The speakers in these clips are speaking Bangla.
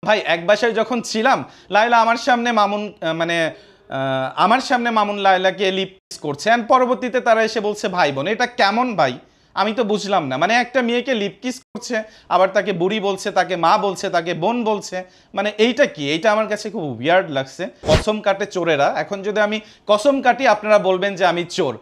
ভাই এক বাসায় যখন ছিলাম লায়লা আমার সামনে মামুন আমার সামনে মামুন লায়লাকে লিপ কিস করছে এন্ড পরবর্তীতে তারা এসে বলছে ভাই বোন। এটা কেমন ভাই? আমি তো বুঝলাম না। মানে একটা মেয়েকে লিপ কিস করছে, আবার তাকে বুড়ি বলছে, তাকে মা বলছে, তাকে বোন বলছে। মানে এইটা কি? এইটা আমার কাছে খুব উইয়ার্ড লাগছে। কসম কাটে চোরেরা। এখন যদি আমি কসম কাটি আপনারা বলবেন যে আমি চোর।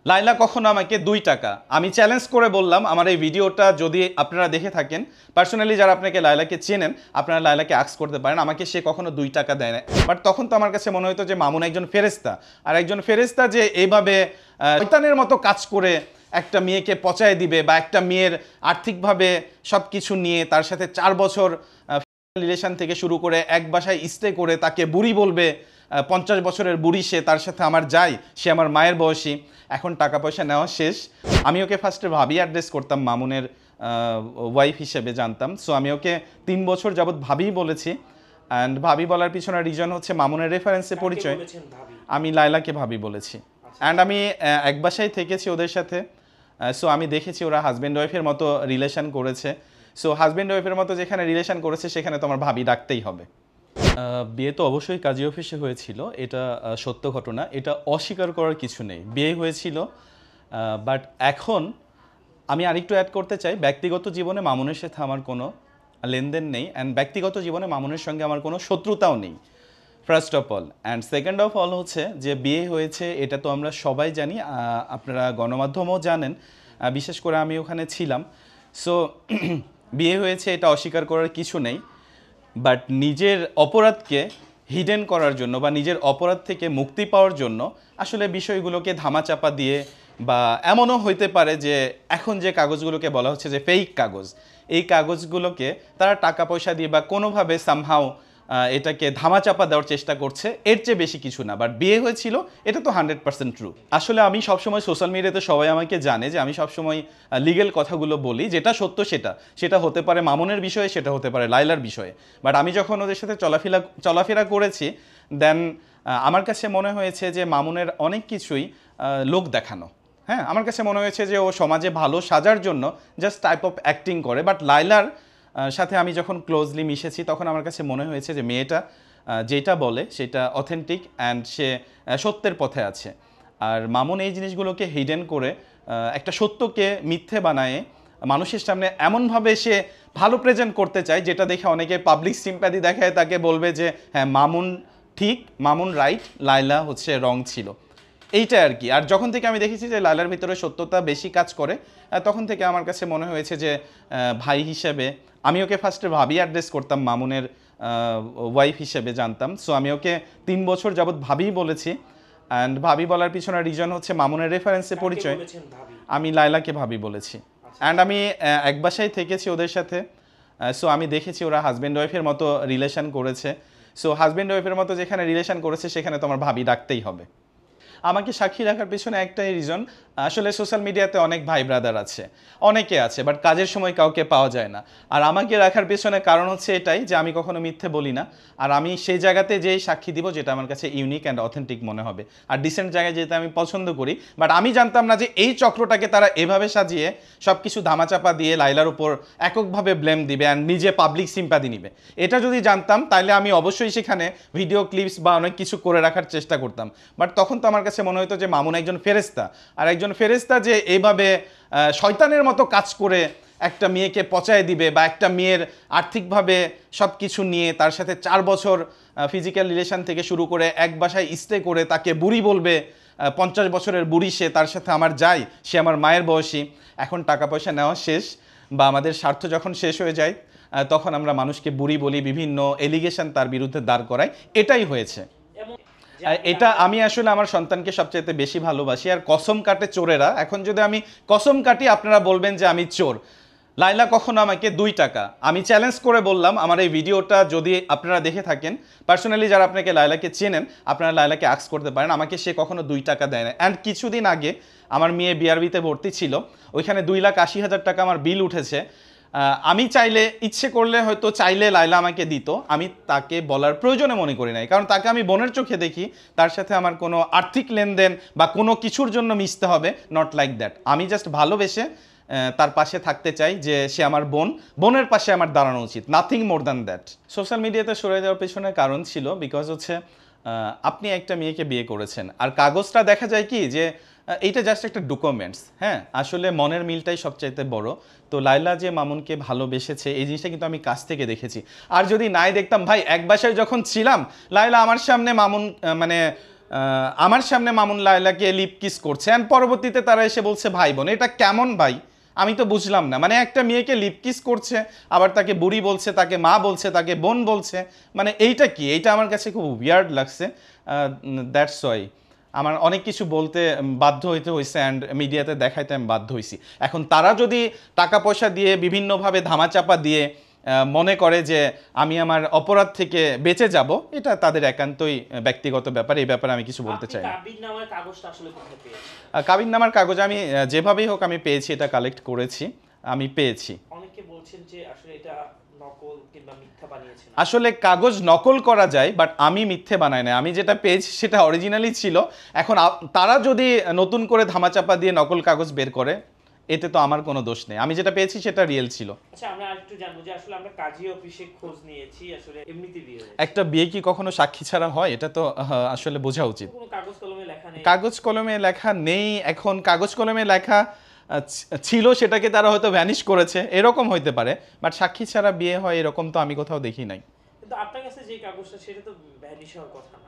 লায়লা কখনো আমাকে 2 টাকা, আমি চ্যালেঞ্জ করে বললাম, আমার এই ভিডিওটা যদি আপনারা দেখে থাকেন, পার্সোনালি যারা আপনাকে লায়লাকে চেনেন, আপনারা লায়লাকে আস্ক করতে পারেন, আমাকে সে কখনো 2 টাকা দেয় না। বাট তখন তো আমার কাছে মনে হতো যে মামুন একজন ফেরেস্তা, আর একজন ফেরেস্তা যে এইভাবে শয়তানের মতো কাজ করে একটা মেয়েকে পচায় দিবে, বা একটা মেয়ের আর্থিকভাবে সব কিছু নিয়ে তার সাথে 4 বছর রিলেশন থেকে শুরু করে এক বাসায় স্টে করে তাকে বুড়ি বলবে, 50 বছরের বুড়ি সে, তার সাথে আমার যাই, সে আমার মায়ের বয়সী। এখন টাকা পয়সা নেওয়া শেষ। আমি ওকে ফার্স্টে ভাবি অ্যাড্রেস করতাম, মামুনের ওয়াইফ হিসেবে জানতাম। সো আমি ওকে 3 বছর যাবৎ ভাবিই বলেছি। অ্যান্ড ভাবি বলার পিছনে রিজন হচ্ছে মামুনের রেফারেন্সে পরিচয়। আমি লায়লাকে ভাবি বলেছি। অ্যান্ড আমি এক বাসায় থেকেছি ওদের সাথে। সো আমি দেখেছি ওরা হাজব্যান্ড ওয়াইফের মতো রিলেশন করেছে। সো হাজব্যান্ড ওয়াইফের মতো যেখানে রিলেশন করেছে সেখানে তো আমার ভাবি ডাকতেই হবে। বিয়ে তো অবশ্যই কাজী অফিসে হয়েছিল, এটা সত্য ঘটনা, এটা অস্বীকার করার কিছু নেই। বিয়ে হয়েছিল, বাট এখন আমি আরেকটু অ্যাড করতে চাই, ব্যক্তিগত জীবনে মামুনের সাথে আমার কোনো লেনদেন নেই, অ্যান্ড ব্যক্তিগত জীবনে মামুনের সঙ্গে আমার কোনো শত্রুতাও নেই, first of all. And second of all হচ্ছে যে বিয়ে হয়েছে এটা তো আমরা সবাই জানি, আপনারা গণমাধ্যমও জানেন, বিশেষ করে আমি ওখানে ছিলাম। সো বিয়ে হয়েছে এটা অস্বীকার করার কিছু নেই, বাট নিজের অপরাধকে হিডেন করার জন্য বা নিজের অপরাধ থেকে মুক্তি পাওয়ার জন্য আসলে বিষয়গুলোকে ধামাচাপা দিয়ে, বা এমনও হইতে পারে যে এখন যে কাগজগুলোকে বলা হচ্ছে যে ফেক কাগজ, এই কাগজগুলোকে তারা টাকা পয়সা দিয়ে বা কোনোভাবে সামহাও এটাকে ধামাচাপা দেওয়ার চেষ্টা করছে, এর চেয়ে বেশি কিছু না। বাট বিয়ে হয়েছিল এটা তো 100% ট্রু। আসলে আমি সবসময় সোশ্যাল মিডিয়াতে সবাই আমাকে জানে যে আমি সবসময় লিগেল কথাগুলো বলি, যেটা সত্য সেটা হতে পারে মামুনের বিষয়ে, সেটা হতে পারে লায়লার বিষয়ে। বাট আমি যখন ওদের সাথে চলাফেরা করেছি, দেন আমার কাছে মনে হয়েছে যে মামুনের অনেক কিছুই লোক দেখানো। হ্যাঁ, আমার কাছে মনে হয়েছে যে ও সমাজে ভালো সাজার জন্য জাস্ট টাইপ অফ অ্যাক্টিং করে। বাট লায়লার সাথে আমি যখন ক্লোজলি মিশেছি তখন আমার কাছে মনে হয়েছে যে মেয়েটা যেটা বলে সেটা অথেন্টিক অ্যান্ড সে সত্যের পথে আছে। আর মামুন এই জিনিসগুলোকে হিডেন করে একটা সত্যকে মিথ্যে বানায় মানুষের সামনে এমনভাবে সে ভালো প্রেজেন্ট করতে চায়, যেটা দেখে অনেকে পাবলিক সিম্প্যাথি দেখায়, তাকে বলবে যে হ্যাঁ মামুন ঠিক, মামুন রাইট, লায়লা হচ্ছে রং ছিল, এইটা আর কি। আর যখন থেকে আমি দেখেছি যে লায়লার ভিতরে সত্যতা বেশি কাজ করে, তখন থেকে আমার কাছে মনে হয়েছে যে ভাই হিসেবে আমি ওকে ফার্স্টে ভাবি অ্যাড্রেস করতাম, মামুনের ওয়াইফ হিসেবে জানতাম। সো আমি ওকে 3 বছর যাবৎ ভাবিই বলেছি। অ্যান্ড ভাবি বলার পিছনে রিজন হচ্ছে মামুনের রেফারেন্সে পরিচয়। আমি লায়লাকে ভাবি বলেছি। অ্যান্ড আমি এক বাসায় থেকেছি ওদের সাথে। সো আমি দেখেছি ওরা হাজব্যান্ড ওয়াইফের মতো রিলেশন করেছে। সো হাজব্যান্ড ওয়াইফের মতো যেখানে রিলেশন করেছে সেখানে তো আমার ভাবি ডাকতেই হবে। আমাকে সাক্ষী রাখার পেছনে একটাই রিজন, আসলে সোশ্যাল মিডিয়াতে অনেক ভাই ব্রাদার আছে, অনেকে আছে, বাট কাজের সময় কাউকে পাওয়া যায় না। আর আমাকে রাখার পেছনে কারণ হচ্ছে এটাই যে আমি কখনো মিথ্যে বলি না, আর আমি সেই জায়গাতে যেই সাক্ষী দিব যেটা আমার কাছে ইউনিক অ্যান্ড অথেন্টিক মনে হবে, আর ডিসেন্ট জায়গায় যেতে আমি পছন্দ করি। বাট আমি জানতাম না যে এই চক্রটাকে তারা এভাবে সাজিয়ে সব কিছু ধামাচাপা দিয়ে লায়লার উপর এককভাবে ব্লেম দিবে অ্যান্ড নিজে পাবলিক সিম্পাথি নিবে। এটা যদি জানতাম তাহলে আমি অবশ্যই সেখানে ভিডিও ক্লিপস বা অনেক কিছু করে রাখার চেষ্টা করতাম। বাট তখন তো আমার কাছে মনে হতো যে মামুন একজন ফেরেস্তা, আর একজন ফেরেস্তা যে এইভাবে শয়তানের মতো কাজ করে একটা মেয়েকে পচায় দিবে, বা একটা মেয়ের আর্থিকভাবে সব কিছু নিয়ে তার সাথে 4 বছর ফিজিক্যাল রিলেশন থেকে শুরু করে এক বাসায় স্টে করে তাকে বুড়ি বলবে, 50 বছরের বুড়ি সে, তার সাথে আমার যাই, সে আমার মায়ের বয়সী। এখন টাকা পয়সা নেওয়া শেষ, বা আমাদের স্বার্থ যখন শেষ হয়ে যায় তখন আমরা মানুষকে বুড়ি বলি, বিভিন্ন এলিগেশন তার বিরুদ্ধে দাঁড় করাই। এটাই হয়েছে। এটা আমি আসলে আমার সন্তানকে সবচেয়ে বেশি ভালোবাসি। আর কসম কাটে চোরেরা। এখন যদি আমি কসম কাটি আপনারা বলবেন যে আমি চোর। লায়লা কখনো আমাকে 2 টাকা, আমি চ্যালেঞ্জ করে বললাম, আমার এই ভিডিওটা যদি আপনারা দেখে থাকেন, পার্সোনালি যারা আপনাকে লায়লাকে চেনেন, আপনারা লায়লাকে আস্ক করতে পারেন, আমাকে সে কখনো 2 টাকা দেয় না। অ্যান্ড কিছুদিন আগে আমার মেয়ে বিআরবিতে ভর্তি ছিল, ওইখানে 2,80,000 টাকা আমার বিল উঠেছে। আমি চাইলে, ইচ্ছে করলে হয়তো চাইলে লায়লা আমাকে দিত, আমি তাকে বলার প্রয়োজনে মনে করি নাই, কারণ তাকে আমি বোনের চোখে দেখি, তার সাথে আমার কোনো আর্থিক লেনদেন বা কোনো কিছুর জন্য মিশতে হবে, নট লাইক দ্যাট। আমি জাস্ট ভালোবেসে তার পাশে থাকতে চাই, যে সে আমার বোন, বোনের পাশে আমার দাঁড়ানো উচিত, nothing more than that. Social মিডিয়াতে সরে যাওয়ার পেছনে কারণ ছিল বিকজ হচ্ছে আপনি একটা মেয়েকে বিয়ে করেছেন, আর কাগজটা দেখা যায় কি যে এইটা জাস্ট একটা ডকুমেন্টস। হ্যাঁ, আসলে মনের মিলটাই সবচাইতে বড়। তো লায়লা যে মামুনকে ভালোবেসেছে এই জিনিসটা কিন্তু আমি কাছ থেকে দেখেছি। আর যদি নাই দেখতাম ভাই, এক বাসায় যখন ছিলাম, লায়লা আমার সামনে মামুন আমার সামনে মামুন লায়লাকে লিপ কিস করছে, অ্যান্ড পরবর্তীতে তারা এসে বলছে ভাই বোন। এটা কেমন ভাই? আমি তো বুঝলাম না। মানে একটা মেয়েকে লিপ কিস করছে, আবার তাকে বুড়ি বলছে, তাকে মা বলছে, তাকে বোন বলছে। মানে এইটা কি? এইটা আমার কাছে খুব উইয়ার্ড লাগছে। দ্যাটস ওয়াই আমার অনেক কিছু বলতে বাধ্য হইতে হয়েছে, অ্যান্ড মিডিয়াতে দেখাইতে আমি বাধ্য হয়েছি। এখন তারা যদি টাকা পয়সা দিয়ে বিভিন্নভাবে ধামাচাপা দিয়ে মনে করে যে আমি আমার অপরাধ থেকে বেঁচে যাব, এটা তাদের একান্তই ব্যক্তিগত ব্যাপার। এই ব্যাপারে আমি কিছু বলতে চাই না। কাবিননামার কাগজ আমি যেভাবেই হোক আমি পেয়েছি, এটা কালেক্ট করেছি, আমি পেয়েছি। অনেকে বলছেন যে আসলে এটা নকল কিংবা মিথ্যা বানিয়েছেন। আসলে কাগজ নকল করা যায়, বাট আমি মিথ্যে বানাই না। আমি যেটা পেয়েছি সেটা অরিজিনালি ছিল। এখন তারা যদি নতুন করে ধামাচাপা দিয়ে নকল কাগজ বের করে, এতে তো আমার কোনো দোষ নেই। আমি যেটা পেয়েছি সেটা রিয়েল ছিল। আচ্ছা, আমরা আরেকটু জানবো যে আসলে আমরা কাজী অফিসে খোঁজ নিয়েছি, আসলে এমনিতে বিয়ে হয়েছে। একটা বিয়ে কি কখনো সাক্ষী ছাড়া হয়? এটা তো আসলে বোঝা উচিত। কোনো কাগজ কলমে লেখা নেই। কাগজ কলমে লেখা নেই। এখন কাগজ কলমে লেখা ছিল, সেটাকে তারা হয়তো ভ্যানিশ করেছে, এরকম হইতে পারে। বাট সাক্ষী ছাড়া বিয়ে হয় এরকম তো আমি কোথাও দেখি নাই। কিন্তু আপনার কাছে যে কাগজটা, সেটা তো ভ্যানিশ হওয়ার কথা না।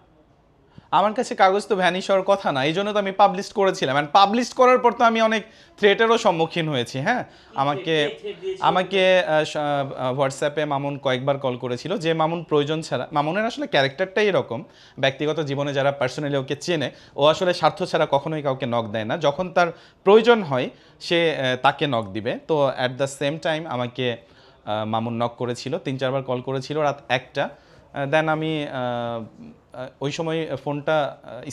আমার কাছে কাগজ তো ভ্যানিশ হওয়ার কথা না, এই জন্য তো আমি পাবলিশ করেছিলাম। অ্যান্ড পাবলিশ করার পর তো আমি অনেক থ্রেটেরও সম্মুখীন হয়েছি। হ্যাঁ, আমাকে হোয়াটসঅ্যাপে মামুন কয়েকবার কল করেছিল, যে মামুন প্রয়োজন ছাড়া, মামুনের আসলে ক্যারেক্টারটাই এরকম, ব্যক্তিগত জীবনে যারা পার্সোনালি ওকে চেনে, ও আসলে স্বার্থ ছাড়া কখনোই কাউকে নক দেয় না। যখন তার প্রয়োজন হয় সে তাকে নক দিবে। তো অ্যাট দ্য সেম টাইম আমাকে মামুন নক করেছিল, 3-4 বার কল করেছিল রাত 1টা। দেন আমি ওই সময় ফোনটা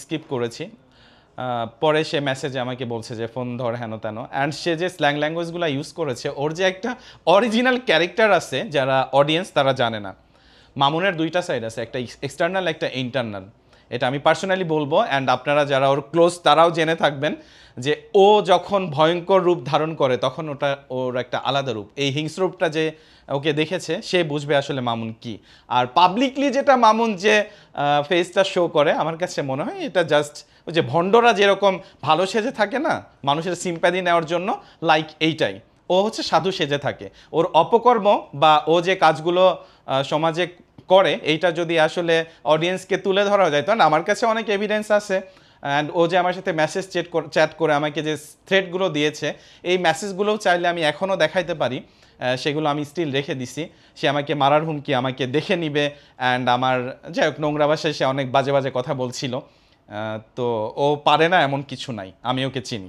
স্কিপ করেছি। পরে সে মেসেজে আমাকে বলছে যে ফোন ধর, হেন তেন। অ্যান্ড সে যে স্ল্যাং ল্যাঙ্গুয়েজগুলো ইউজ করেছে, ওর যে একটা অরিজিনাল ক্যারেক্টার আছে, যারা অডিয়েন্স তারা জানে না। মামুনের দুইটা সাইড আছে, একটা এক্সটার্নাল, একটা ইন্টারনাল। এটা আমি পার্সোনালি বলবো, অ্যান্ড আপনারা যারা ওর ক্লোজ তারাও জেনে থাকবেন যে ও যখন ভয়ঙ্কর রূপ ধারণ করে তখন ওটা ওর একটা আলাদা রূপ। এই হিংস্র রূপটা যে ওকে দেখেছে সে বুঝবে আসলে মামুন কি। আর পাবলিকলি যেটা মামুন যে ফেসটা শো করে, আমার কাছে মনে হয় এটা জাস্ট ওই যে ভণ্ডরা যেরকম ভালো সেজে থাকে না মানুষের সিম্প্যাথি নেওয়ার জন্য, লাইক এইটাই। ও হচ্ছে সাধু সেজে থাকে। ওর অপকর্ম বা ও যে কাজগুলো সমাজে করে, এইটা যদি আসলে অডিয়েন্সকে তুলে ধরা যায়, তখন আমার কাছে অনেক এভিডেন্স আছে। অ্যান্ড ও যে আমার সাথে মেসেজ চ্যাট করে আমাকে যে থ্রেটগুলো দিয়েছে, এই মেসেজগুলোও চাইলে আমি এখনও দেখাইতে পারি। সেগুলো আমি স্টিল রেখে দিছি। সে আমাকে মারার হুমকি, আমাকে দেখে নিবে, অ্যান্ড আমার যাই হোক নোংরা ভাষায় সে অনেক বাজে বাজে কথা বলছিল। তো ও পারে না এমন কিছু নাই, আমি ওকে চিনি।